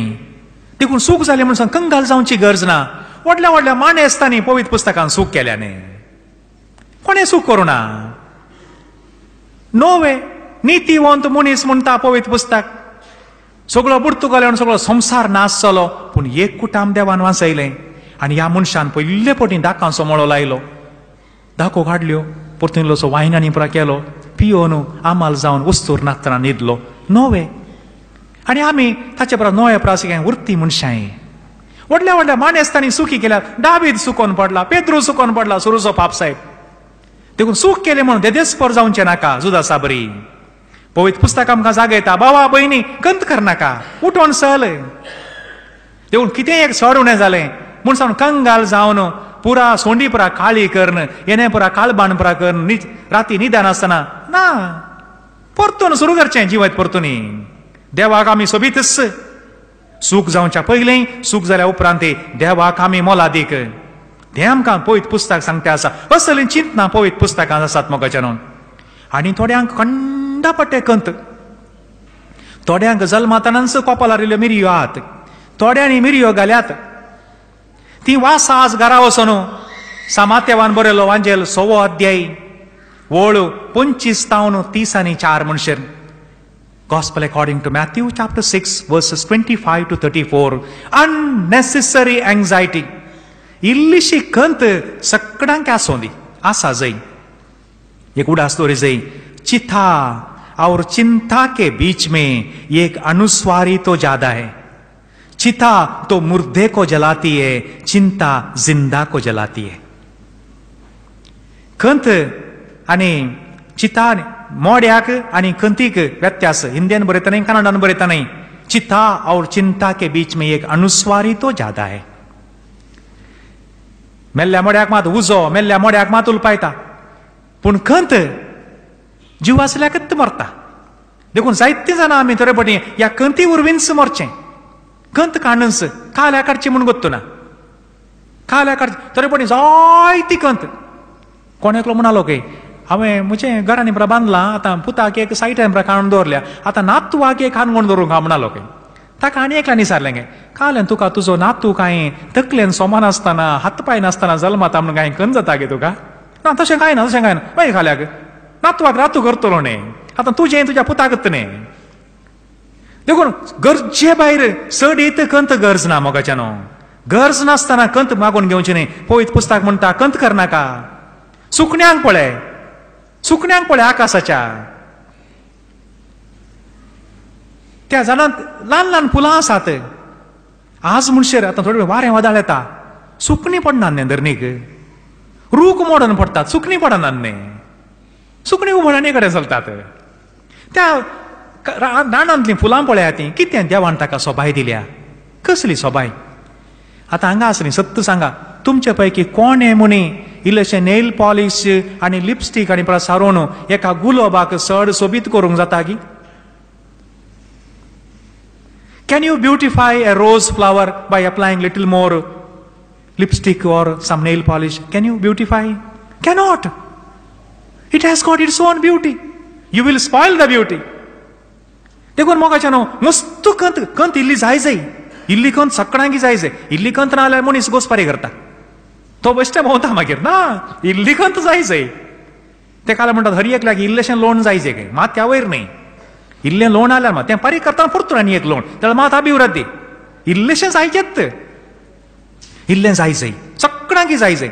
देखून सूख जालें म्हणून कंगाल जावची गरज ना. व्हडल्या व्हडल्या मांडे आसतानी पवित्र पुस्तकान सूख केल्याने. कोणें सूख करूना. नोवे नितीवंत मनीस म्हणटा पवित्र पुस्तक. सगळो बुडतो गेलो, सगळो संसार नाश जालो, पूण एक कुटाम देवान वाचयलें. आनी ह्या मनशान पयले फावटी दाकांचो मळो लायलो, दाखो काडल्यो, परतून इल्लोसो वायनांनी पुरा केलो, पियोन आमाल जावन वस्तूर नासतना न्हिदलो. नोवे आनी आमी ताचे परस नोवे प्रासिकांय उरती मनशांय. व्हडल्या व्हडल्या मांडे आसतानी सुखी केल्यार दावीद सुकोन पडला, पेद्रू सुकोन पडला, सुरूचो पाप साहेब. देखून सूख केलें म्हणून देदेस्पर जावचें नाका. जुदासा बरी पवित्र पुस्तक आमकां जागयता, भावा भयणी कंत करनाका, उठोन चल. देखून कितें एक चड उणें जालें म्हूण सांगून कंगाल जावन पुरा सोंडी पुरा काळी करन, येणे पुरा काळबाण पुरा करन राती निदान आसतना ना, परतून सुरू करचें जिवत परतून. देवाक आमी सोबीतच सूख जावच्या पयलीं, सूख जाल्या उपरांत देवाक आमी मोलादीक. हें आमकां पवित्र पुस्तक सांगता आसा. असलीं चिंतना पवित्र पुस्तकांत आसात मोगाच्या न्हू. आनी थोड्यांक खंडापट्टे कंत, थोड्यांक जल्मातनाच कपालार इल्ल्यो मिरयो आहात, थोड्यांनी मिरयो घाल्यात. ती वास आज घरा वचून सामात्यावान बरयलो वांजेल 6 अध्याय ओळ 25 तावन 30 आनी 4 म्हणशेर. Gospel according to Matthew chapter 6 verses 25 to 34. Unnecessary anxiety. इल्लीशी कंत सगळ्यांक आसोंदी आसा जय एक उडास दवरी जय चिथा और चिंता के बीच में एक अनुस्वारी तो ज्यादा है चिता तो मुर्दे को जलाती है चिंता जिंदा को जलाती है कंत आणि चिता मोड्याक आणि कंतीक व्यत्यास हिंदीन बरयता नाही कन्नडान बरयता नाही चिता और चिंता के बीच में एक अनुस्वारी तो ज्यादा है मेल्ल्या मोड्याक मात उजो मेल्ल्या मोड्याक मात उलपायता पूण कंत जीव असल्याकच मरता देखून जायते जाणां आमी तरे पटी ह्या कंती उर्वींच मरचें कंत काडनस काल्या काडची म्हूण गोत्तो ना काल्या काडची तरे पटी जायती कंत कोण एकलो म्हणालो की हांवें म्हजें घरांनी बरा बांदलां आतां पुताक एक सायटान बरा काडून दवरल्या आतां नातवाक एक काणकोण दवरूंक हांव म्हणालो की ताका आनी एकल्यान विचारलें गे काल्यान तुका तुजो नातू कांय तकलेन सोमान आसतना हात पाय नासतना जल्माता म्हणून कांय कंत जाता गे तुका ना तशें कांय ना मागीर खाल्याक नातवाक रातू करतलो न्ही आतां तुजें तुज्या पुताक न्ही देखून गरजे भायर चड येत कंत गरज ना मोगाच्यान गरज नासतना कंत मागून घेवचें न्ही पळयत पुस्तक म्हणटा कंत करनाका सुकण्यांक पळय आकाशाच्या त्या झाडांत ल्हान ल्हान फुलां आसात आज म्हणशेर आतां थोडे वारें वादळ येता सुकणीं पडनात न्ही धरणीक रूख मोडून पडटात सुकणीं पडनात न्ही सुकणीं उबळांनी कडेन चलतात त्या रानांतलीं फुलां पळयात ती कितें देवान ताका सोबाय दिल्या कसली सोबाय आतां हांगा आसली सत्य सांगा तुमचे पैकी कोण हे मुनी इल्लेशें नेल पॉलिश आनी लिपस्टीक आनी परत सारोन एका गुलाबाक चड सोबीत करूंक जाता गी Can you beautify a rose flower by applying little more lipstick or some nail polish? Can you beautify? Cannot. It has got its own beauty. You will spoil the beauty. देखून मोगाच्यान मस्त कंत इल्ली जाय इल्ली कंत सगळ्यांक जाय इल्ली कंत ना जाल्यार मनीस गोस्पारी करता तो बेश्टे भोंवता मागीर ना इल्ली कंत जाय ते काल म्हणटात हर एकल्याक इल्लेशें लोण जाय गे मात त्या वयर न्ही इल्लें लोण आल्यार मात तें पारीक करतना फुरतून आनी एक लोण जाल्यार मात अभिवृद्धी इल्लेशें जायचेत इल्लें जाय सगळ्यांक जाय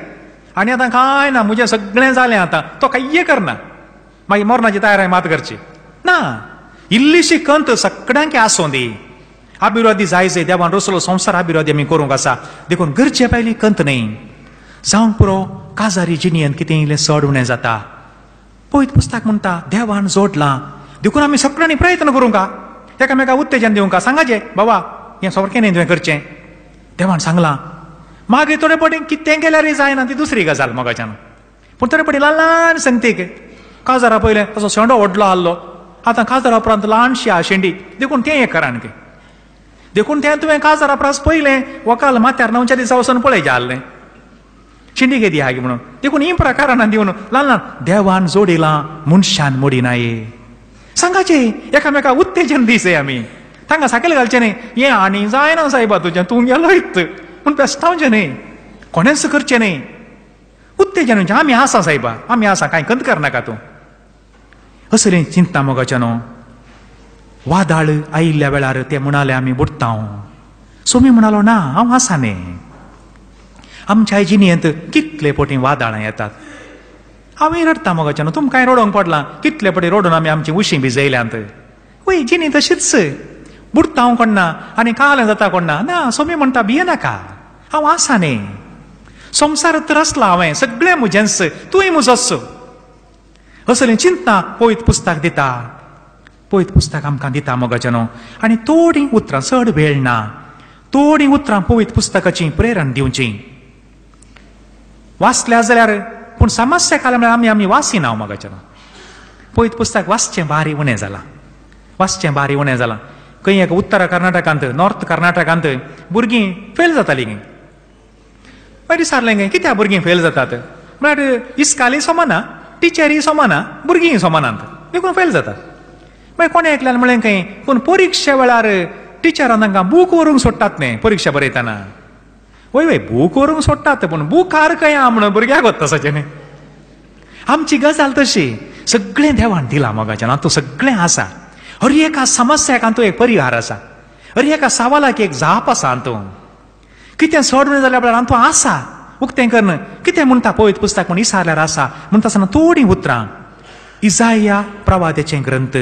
आनी आतां कांय ना म्हजें सगळें जालें आतां तो कांय करना मागीर मरणाची तयारी मात करची ना इल्लीशी कंत सगळ्यांक आसूं दी अभिवृद्धी जाय देवान रचलो संवसार अभिवृद्धी आमी करूंक आसा देखून गरजे पयली कंत न्ही जावंक पुरो काजारी जिणयेन कितें इल्लें चड उणें जाता पळयत पुस्तक म्हणटा देवान जोडलां देखून आमी सगळ्यांनी प्रयत्न करूंक एकामेकाक उत्तेजन दिवंक सांगाचें बाबा हें सारकें न्ही तुवें करचें देवान सांगलां मागीर थोडे पटी कितें केल्यारय जायना ती दुसरी गजाल मोगाच्यान पूण थोडे पटी ल्हान संगतीक काजारा पयलें तसो शेंडो व्हडलो आसलो आतां काजारा उपरांत ल्हानशी आहा शेंडी देखून तें एक करान की देखून तें तुवें काजारा परस पयलें वकाल माथ्यार 9च्या दिसा वचून पळय जाल्लें शेंडी घेदी आहा म्हणून देखून ही प्रकारान दिवन ल्हान ल्हान देवान जोडिलां मनशान मोडिनाये सांगाचे एकामेकाक उत्तेजन दिसे आमी तांकां साकेल घालचें न्ही हें आनी जायना सायबा तुजें तूं गेलो इत म्हूण पेस्तावचें न्ही कोणेंच करचें न्ही उत्तेजन म्हणजे आमी आसा सायबा आमी आसा कांय कंत करनाका तूं असली चिंता मोगाच्या न्हू वादळ आयिल्ल्या वेळार ते म्हणाले आमी बुडटा सोमी म्हणालो ना हांव आसा न्ही आमच्या जिणयेंत कितले पटी वादळां येतात हांवूय रडटा मोगाच्या न्हू तुमकां कांय रडोंक पडलां कितले पटी रडून आमी आमची उशीं भिजयल्यांत वय जिणी तशीच बुडटा हांव कोणना आनी कालें जाता कोणना ना सोमी म्हणटा भियेनाका हांव आसा न्ही संवसारांत तर आसला हांवें सगळें म्हजेंच तूंय म्हजोच असलें चिंता पळयत पुस्तक दिता पळयत पुस्तक आमकां दिता मोगाच्या न्हू आनी थोडीं उतरां चड वेळ ना थोडीं उतरां पळयत पुस्तकाची प्रेरण दिवची वाचल्या जाल्यार पूण समस्या काल म्हळ्यार आमी वाचिना मोगाच्या न्हू पळयत पुस्तक वाचचें बारी उणें जालां खंय एक उत्तर कर्नाटकांत नॉर्थ कर्नाटकांत भुरगीं फेल जातालीं गे मागीर विचारलें गे कित्याक भुरगीं फेल जातात म्हळ्यार इस्काली समाना टिचरी समाना भुरगीं समानांत देखून फेल जातात मागीर कोणें एकल्यान म्हळें खंय पूण परिक्षा वेळार टिचरान तांकां बूक व्हरूंक सोडटात न्ही परिक्षा बरयतना वय बूक व्हरूंक सोडटात पूण बुकार खंय आहा म्हणून भुरग्याक वता तशें न्ही आमची गजाल तशी सगळें देवान दिलां मोगाच्यान हातूं सगळें आसा हर एका समस्याक हातूं एक परिहार आसा हर एका सवालाक एक जाप आसा हातूं कितें सोडून जाल्या वेळार हातूं आसा उक्तें करन कितें म्हणटा पवित्र पुस्तक म्हूण विचारल्यार आसा म्हणटा आसतना थोडीं उतरां. इजाया प्रवाद्याचें ग्रंथ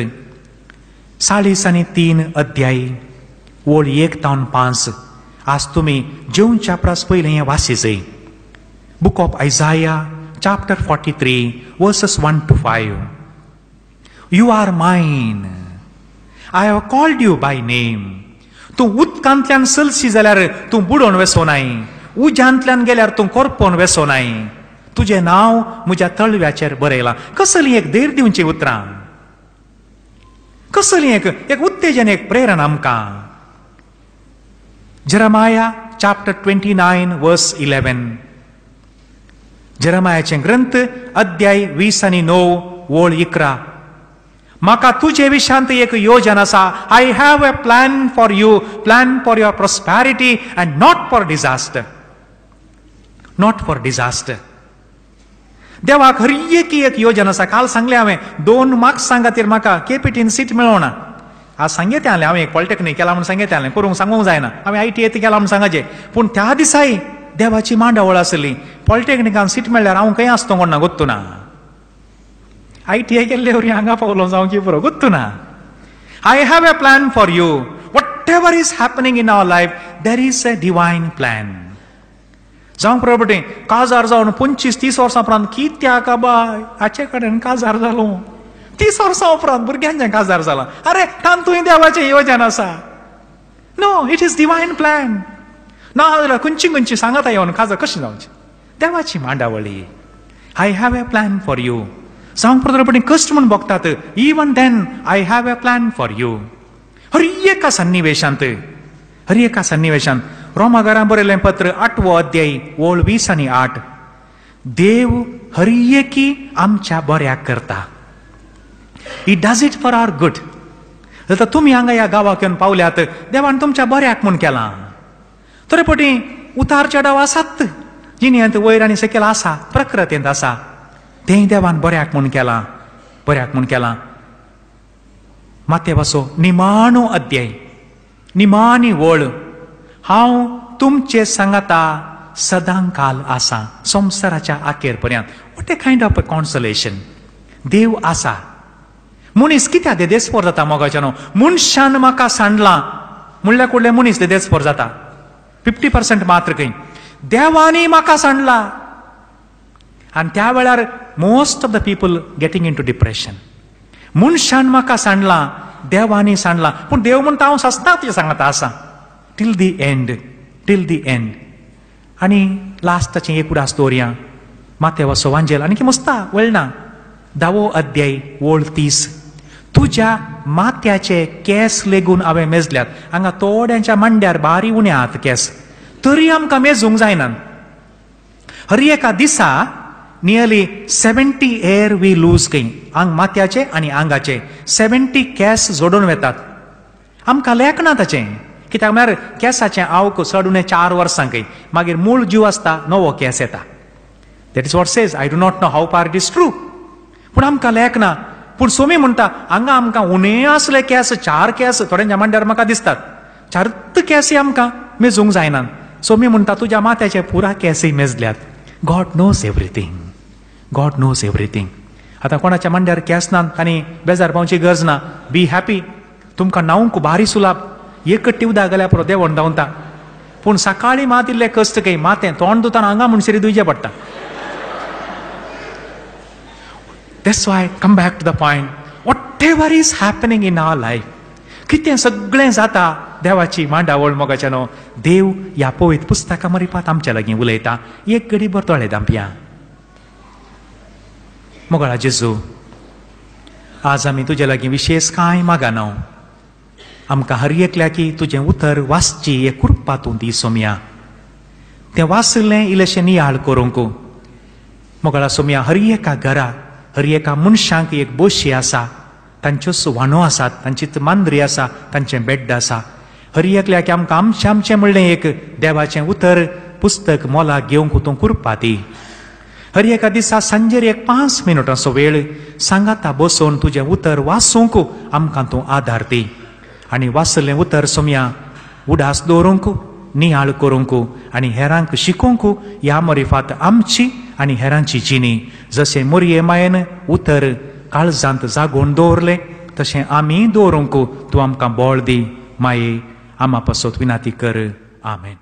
43 अध्याय ओळ 1-5. आज तुमी जेवच्या परस पयलें हें वाचिजय. Book of Isaiah chapter 43 verses 1-5. You are mine. I have called you by name. तूं उदकांतल्यान चलशी जाल्यार तूं बुडोवन वेसोनाय, उज्यांतल्यान गेल्यार तूं करपोवन वेसोनाय. तुजें नांव म्हज्या तळव्याचेर बरयलां. कसलीं एक धैर्य दिवची उतरां, कसलीं एक उत्तेजन, एक प्रेरण आमकां. Jeremiah chapter 29 verse 11. जेरमायाचें ग्रंथ अध्याय 20-9 ओळ 11. म्हाका तुजे विशांत एक योजना आसा. I have a plan for you, plan for your prosperity and not for disaster. Not for disaster. देवाक हर एक योजना आसा. काल सांगलें हांवें 2 मार्क्सां खातीर म्हाका केपीटीन सीट मेळोना. आज सांगें तें हांवें एक पॉलिटेक्नीक केला म्हूण सांगें तें करूंक सांगूंक जायना. हांवें ITI केला म्हूण सांगाचें. पूण त्या दिसाय देवाची मांडावळ आसली. पॉलिटेक्निकान सीट मेळ्ळ्यार हांव खंय आसतो कोणा गोत्तू ना. ITI केल्ले वरी हांगा पावलो जावं की पुरो गोत्तू ना. I have a plan for you. Whatever is happening in our life there is a divine plan. जावं प्रॉपर्टी काजार जावन 25-30 वर्सां उपरांत कित्याक बाय हाचे कडेन काजार जालो. 30 वर्सां उपरांत भुरग्यांचें काजार जालां. अरे तांतूय देवाचें योजना आसा. No, it is divine plan. ना जाल्यार खंयची सांगात येवन काजार कशी जावची. देवाची मांडावळी. I have a plan for you. जावं प्रॉपर्टी कश्ट म्हूण भोगतात. Even then I have a plan for you. हर एका सन्निवेशांत रोमाकारांक बरयलें पत्र 8वो अध्याय ओळ 20-8. देव हर एकी आमच्या बऱ्याक करता. He does it for our good. जाल्यार तुमी हांगा ह्या गांवाक येवन पावल्यात देवान तुमच्या बऱ्याक म्हूण केलां. तरेपटी उतार चडाव आसात, जिणेंत वयर आनी सकयल आसा, प्रकृतींत आसा. तें देवान बऱ्याक म्हूण केलां. मातेवाचो निमाणो अध्याय, निमाणी वळ. हांव तुमचे सांगाता सदांकाल आसा, संवसाराच्या आखेर पर्यंत. What a kind of a consolation. देव आसा. मनीस कित्याक देदेस्पर जाता मोगाच्यानो. मनशान म्हाका सांडलां म्हणल्यार कुडले मनीस देदेस्पर जाता. 50% मात्र खंय. देवानी म्हाका सांडला. आनी त्या वेळार most of the people getting into depression. मनशान म्हाका सांडलां, देवानी सांडलां. पूण देव म्हणटा हांव सस्ता तुजें सांगता आसा टील दी एंड. आनी लास्टाचें एक उडास दवरया. मातेवाचो वांजेल आनी मस्ता वळना 10वो अध्याय ओळ 30. तुज्या माथ्याचे केस लेगून हांवें मेजल्यात. हांगा थोड्यांच्या मांड्यार बारी उणे आहात केस, तरी आमकां मेजूंक जायना. हर एका दिसा नियरली 70 हेर वी लूज खंय. माथ्याचे आनी आंगाचे 70 केस जोडून वेतात. आमकां लेखना ताचें. कित्याक म्हळ्यार केसाचें आवक चडून 4 वर्सां खंय. मागीर मूळ जीव आसता, नवो केस येता. That is what says. I do not know how far it is true. पूण आमकां लेखना. पूण सोमी म्हणटा हांगा आमकां उणे आसले केस, 4 केस थोड्यांच्या मांड्यार म्हाका दिसतात. 4 केसी आमकां मेजूंक जायना. सोमी म्हणटा तुज्या माथ्याचे पुरा केसय मेजल्यात. God knows everything. आतां कोणाच्या मांड्यार केस ना आनी बेजार पावची गरज ना. Be happy. तुमकां नावंक भारी सुलाभ. एक कट्टी उदक घाल्या पुरो देवण धांवता. पूण सकाळी मात इल्ले कश्ट खंय. मातें तोंड धुताना हांगा म्हूण शिरी धुयचें पडटा. That's why come back to the point. Whatever is happening in our life, कितें सगळें जाता देवाची मांडावळ मोगाच्यानो. देव ह्या पवित्र पुस्तका मरिपात आमच्या लागीं उलयता. एक घडी बरतोळे दांपया. मोगळा जेजू, आज आमी तुजे लागीं विशेष कांय मागना. आमकां हर एकल्याकी तुजें उतर वाचची एक कृपा तूं दी सोम्या. तें वाचलें इल्लेशें नियाळ करूंक. मोगळा सोम्या, हर एका घरा, हर एका मनशांक एक बोशी आसा. तांच्यो सुवाणो आसात, तांची मांद्री आसा, तांचें बेड्ड आसा. हर एकल्याक आमकां आमचें म्हणलें एक देवाचें उतर पुस्तक मोलाक घेवंक तूं कृपा दी. हर एका दिसा सांजेर एक 5 मिनटांचो वेळ सांगाता बसोवन तुजें उतर वाचूंक आमकां तूं आदार दी. आनी वाचलें उतर सोम्या उडास दवरूंक नियाळ करूंक आनी हेरांक शिकोवंक ह्या मोरिफात आमची आनी हेरांची जिणी जशें मोरये मायेन उतर काळजांत जागोवन दवरलें तशें आमी दवरूंक तूं आमकां बोळ दी माये आमा पासत विनाती कर आमेन.